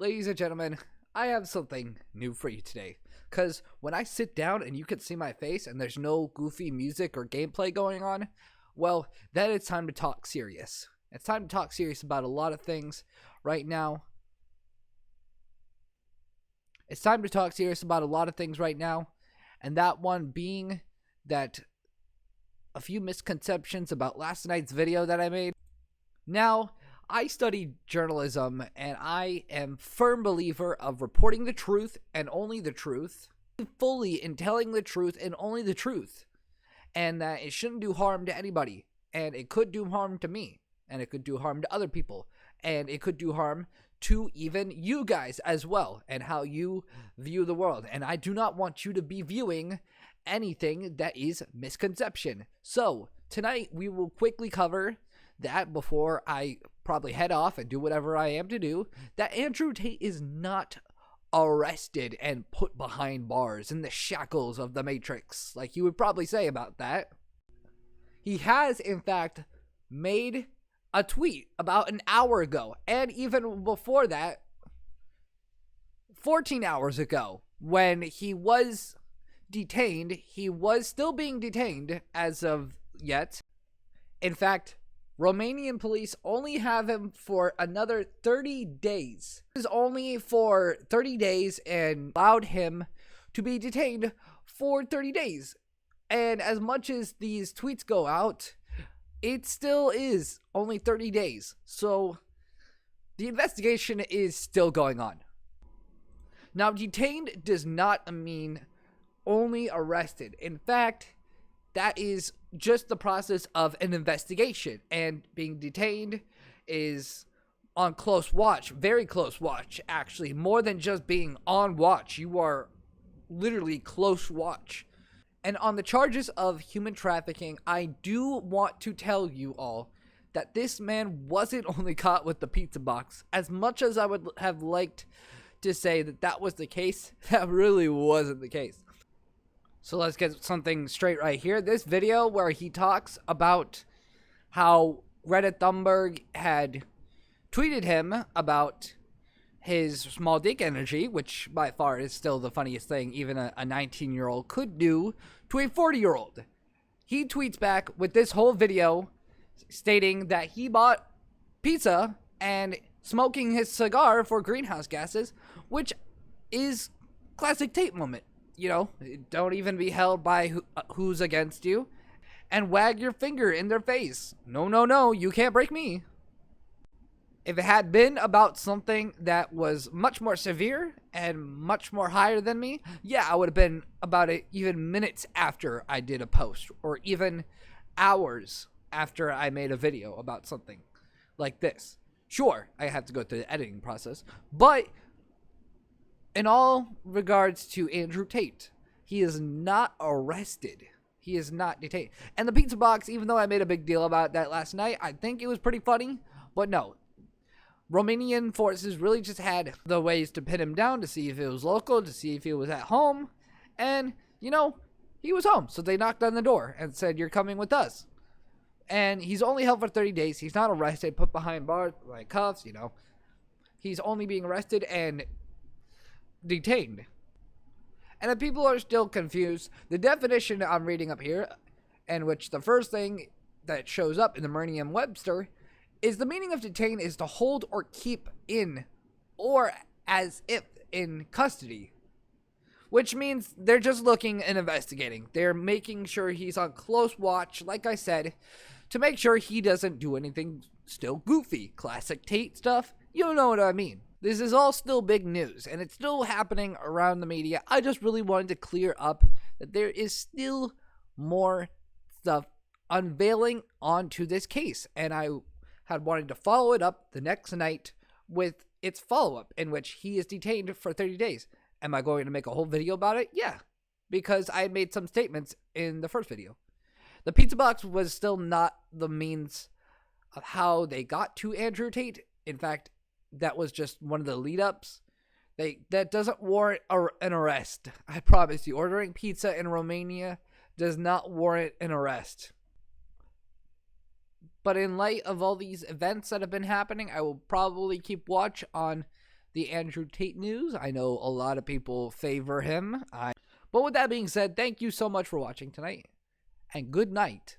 Ladies and gentlemen, I have something new for you today. Because when I sit down and you can see my face and there's no goofy music or gameplay going on, well, then it's time to talk serious. It's time to talk serious about a lot of things right now. It's time to talk serious about a lot of things right now. And that one being that a few misconceptions about last night's video that I made. Now, I studied journalism, and I am a firm believer of reporting the truth and only the truth, fully in telling the truth and only the truth, and that it shouldn't do harm to anybody, and it could do harm to me, and it could do harm to other people, and it could do harm to even you guys as well, and how you view the world, and I do not want you to be viewing anything that is misconception. So, tonight we will quickly cover that before I probably head off and do whatever I am to do, that Andrew Tate is not arrested and put behind bars in the shackles of the Matrix, like you would probably say about that. He has, in fact, made a tweet about an hour ago, and even before that, 14 hours ago, when he was detained. He was still being detained as of yet. In fact, Romanian police only have him for another 30 days. This is only for 30 days and allowed him to be detained for 30 days. And as much as these tweets go out, it still is only 30 days. So the investigation is still going on. Now, detained does not mean only arrested. In fact, that is just the process of an investigation, and being detained is on close watch, very close watch, actually, more than just being on watch. You are literally close watch. And on the charges of human trafficking, I do want to tell you all that this man wasn't only caught with the pizza box. As much as I would have liked to say that that was the case, that really wasn't the case. So let's get something straight right here. This video where he talks about how Greta Thunberg had tweeted him about his small dick energy, which by far is still the funniest thing even a 19-year-old could do to a 40-year-old. He tweets back with this whole video stating that he bought pizza and smoking his cigar for greenhouse gases, which is classic Tate moment. You know, don't even be held by who's against you, and wag your finger in their face. No, no, no, you can't break me. If it had been about something that was much more severe and much more higher than me, yeah, I would have been about it even minutes after I did a post, or even hours after I made a video about something like this. Sure, I have to go through the editing process, but in all regards to Andrew Tate, he is not arrested. He is not detained. And the pizza box, even though I made a big deal about that last night, I think it was pretty funny. But no, Romanian forces really just had the ways to pin him down, to see if it was local, to see if he was at home. And, you know, he was home. So they knocked on the door and said, "You're coming with us." And he's only held for 30 days. He's not arrested, put behind bars, like cuffs, you know. He's only being arrested and detained. And if people are still confused, the definition I'm reading up here, and which the first thing that shows up in the Merriam-Webster, is the meaning of detain is to hold or keep in, or as if in custody. Which means they're just looking and investigating. They're making sure he's on close watch, like I said, to make sure he doesn't do anything still goofy. Classic Tate stuff, you know what I mean. This is all still big news, and it's still happening around the media. I just really wanted to clear up that there is still more stuff unveiling onto this case, and I had wanted to follow it up the next night with its follow-up, in which he is detained for 30 days. Am I going to make a whole video about it? Yeah, because I made some statements in the first video. The pizza box was still not the means of how they got to Andrew Tate. In fact, that was just one of the lead-ups. That doesn't warrant an arrest. I promise you, ordering pizza in Romania does not warrant an arrest. But in light of all these events that have been happening, I will probably keep watch on the Andrew Tate news. I know a lot of people favor him. But with that being said, thank you so much for watching tonight, and good night.